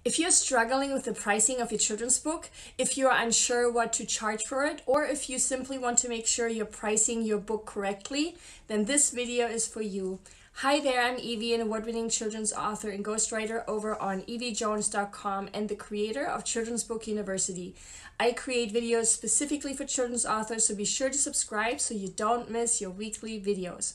If you're struggling with the pricing of your children's book, if you're unsure what to charge for it, or if you simply want to make sure you're pricing your book correctly, then this video is for you. Hi there, I'm Eevi, an award-winning children's author and ghostwriter over on eevijones.com and the creator of Children's Book University. I create videos specifically for children's authors, so be sure to subscribe so you don't miss your weekly videos.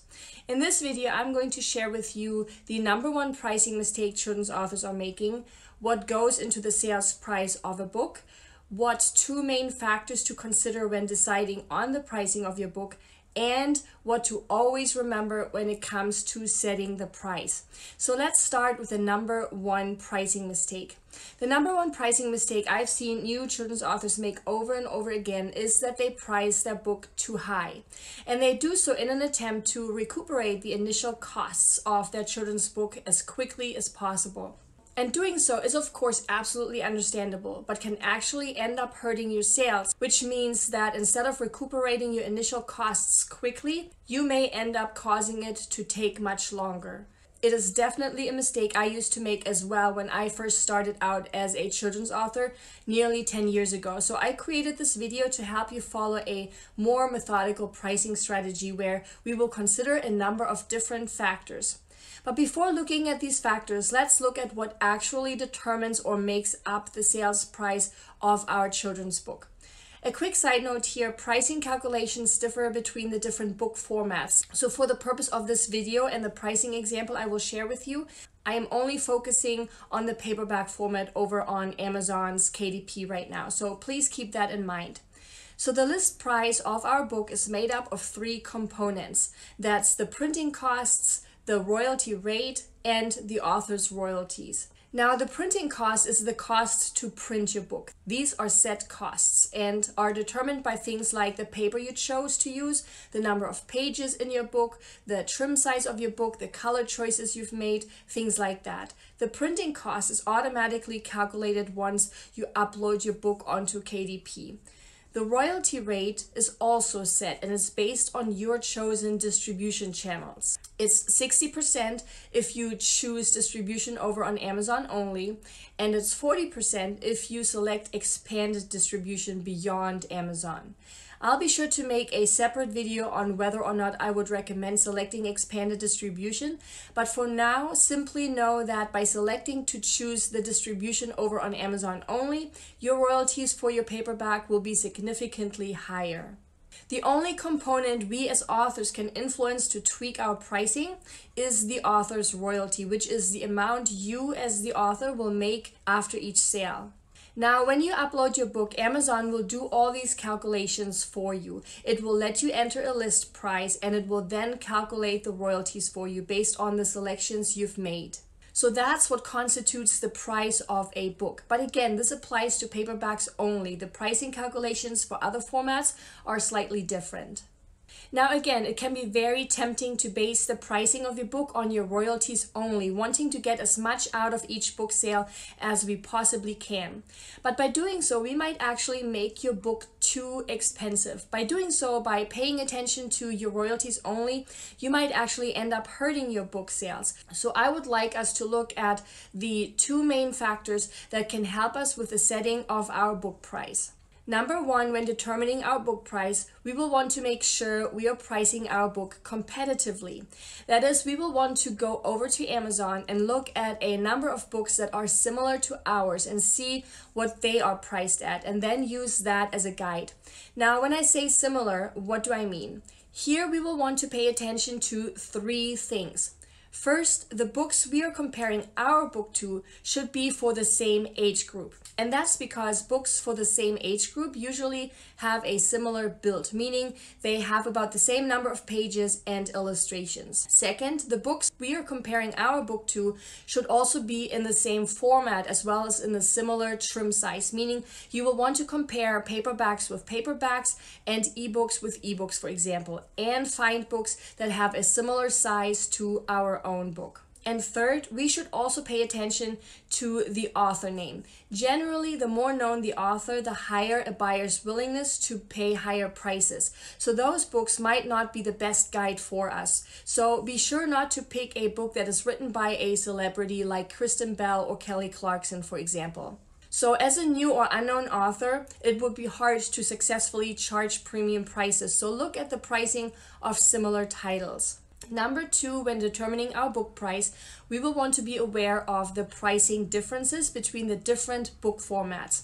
In this video, I'm going to share with you the #1 pricing mistake children's authors are making, what goes into the sales price of a book, what 2 main factors to consider when deciding on the pricing of your book, and what to always remember when it comes to setting the price. So let's start with the #1 pricing mistake. The #1 pricing mistake I've seen new children's authors make over and over again is that they price their book too high. And they do so in an attempt to recuperate the initial costs of their children's book as quickly as possible. And doing so is of course absolutely understandable, but can actually end up hurting your sales, which means that instead of recuperating your initial costs quickly, you may end up causing it to take much longer. It is definitely a mistake I used to make as well when I first started out as a children's author nearly 10 years ago. So I created this video to help you follow a more methodical pricing strategy where we will consider a number of different factors. But before looking at these factors, let's look at what actually determines or makes up the sales price of our children's book. A quick side note here, pricing calculations differ between the different book formats. So for the purpose of this video and the pricing example I will share with you, I am only focusing on the paperback format over on Amazon's KDP right now. So please keep that in mind. So the list price of our book is made up of 3 components. That's the printing costs, the royalty rate, and the author's royalties. Now, the printing cost is the cost to print your book. These are set costs and are determined by things like the paper you chose to use, the number of pages in your book, the trim size of your book, the color choices you've made, things like that. The printing cost is automatically calculated once you upload your book onto KDP. The royalty rate is also set and is based on your chosen distribution channels. It's 60% if you choose distribution over on Amazon only, and it's 40% if you select expanded distribution beyond Amazon. I'll be sure to make a separate video on whether or not I would recommend selecting expanded distribution, but for now, simply know that by selecting to choose the distribution over on Amazon only, your royalties for your paperback will be significantly higher. The only component we as authors can influence to tweak our pricing is the author's royalty, which is the amount you as the author will make after each sale. Now, when you upload your book, Amazon will do all these calculations for you. It will let you enter a list price, and it will then calculate the royalties for you based on the selections you've made. So that's what constitutes the price of a book. But again, this applies to paperbacks only. The pricing calculations for other formats are slightly different. Now again, it can be very tempting to base the pricing of your book on your royalties only, wanting to get as much out of each book sale as we possibly can. But by doing so, we might actually make your book too expensive. By doing so, by paying attention to your royalties only, you might actually end up hurting your book sales. So I would like us to look at the 2 main factors that can help us with the setting of our book price. #1, when determining our book price, we will want to make sure we are pricing our book competitively. That is, we will want to go over to Amazon and look at a number of books that are similar to ours and see what they are priced at, and then use that as a guide. Now, when I say similar, what do I mean? Here we will want to pay attention to 3 things. First, the books we are comparing our book to should be for the same age group. And that's because books for the same age group usually have a similar build, meaning they have about the same number of pages and illustrations. Second, the books we are comparing our book to should also be in the same format as well as in a similar trim size, meaning you will want to compare paperbacks with paperbacks and ebooks with ebooks, for example, and find books that have a similar size to our own book. And third, we should also pay attention to the author name. Generally, the more known the author, the higher a buyer's willingness to pay higher prices. So those books might not be the best guide for us. So be sure not to pick a book that is written by a celebrity like Kristen Bell or Kelly Clarkson, for example. So as a new or unknown author, it would be hard to successfully charge premium prices. So look at the pricing of similar titles. Number 2, when determining our book price, we will want to be aware of the pricing differences between the different book formats.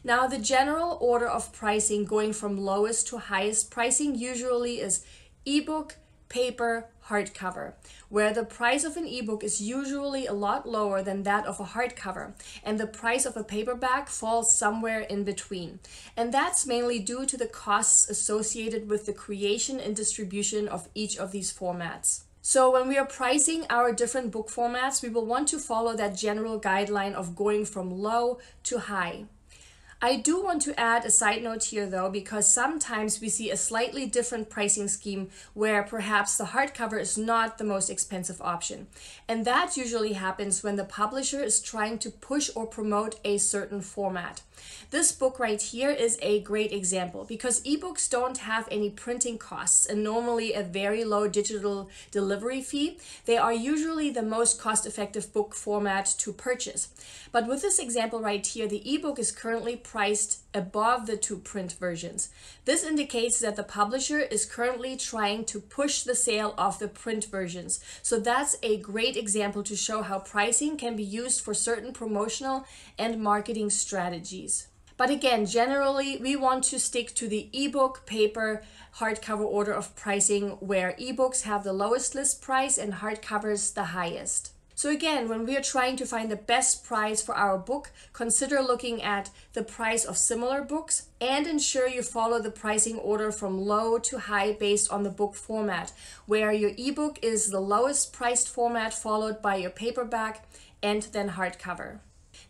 Now, the general order of pricing going from lowest to highest pricing usually is ebook, paper, hardcover, where the price of an ebook is usually a lot lower than that of a hardcover, and the price of a paperback falls somewhere in between. And that's mainly due to the costs associated with the creation and distribution of each of these formats. So when we are pricing our different book formats, we will want to follow that general guideline of going from low to high. I do want to add a side note here though, because sometimes we see a slightly different pricing scheme where perhaps the hardcover is not the most expensive option. And that usually happens when the publisher is trying to push or promote a certain format. This book right here is a great example because ebooks don't have any printing costs and normally a very low digital delivery fee. They are usually the most cost-effective book format to purchase. But with this example right here, the ebook is currently priced above the 2 print versions. This indicates that the publisher is currently trying to push the sale of the print versions. So that's a great example to show how pricing can be used for certain promotional and marketing strategies. But again, generally, we want to stick to the ebook, paper, hardcover order of pricing, where ebooks have the lowest list price and hardcovers the highest. So again, when we are trying to find the best price for our book, consider looking at the price of similar books and ensure you follow the pricing order from low to high based on the book format, where your ebook is the lowest priced format followed by your paperback and then hardcover.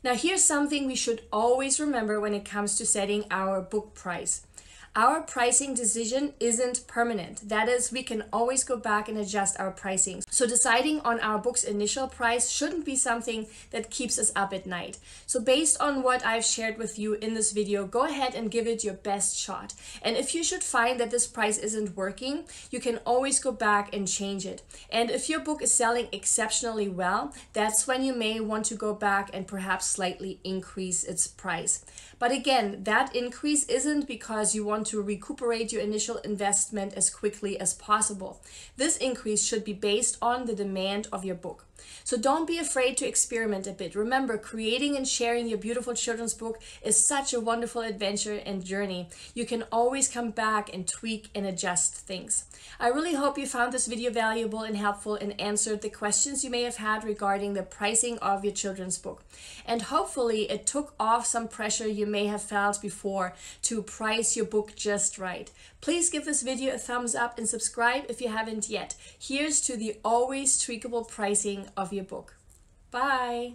Now here's something we should always remember when it comes to setting our book price. Our pricing decision isn't permanent. That is, we can always go back and adjust our pricing. So deciding on our book's initial price shouldn't be something that keeps us up at night. So based on what I've shared with you in this video, go ahead and give it your best shot. And if you should find that this price isn't working, you can always go back and change it. And if your book is selling exceptionally well, that's when you may want to go back and perhaps slightly increase its price. But again, that increase isn't because you want to recuperate your initial investment as quickly as possible. This increase should be based on the demand of your book. So don't be afraid to experiment a bit. Remember, creating and sharing your beautiful children's book is such a wonderful adventure and journey. You can always come back and tweak and adjust things. I really hope you found this video valuable and helpful and answered the questions you may have had regarding the pricing of your children's book. And hopefully it took off some pressure you may have felt before to price your book just right. Please give this video a thumbs up and subscribe if you haven't yet. Here's to the always tweakable pricing of your book. Bye!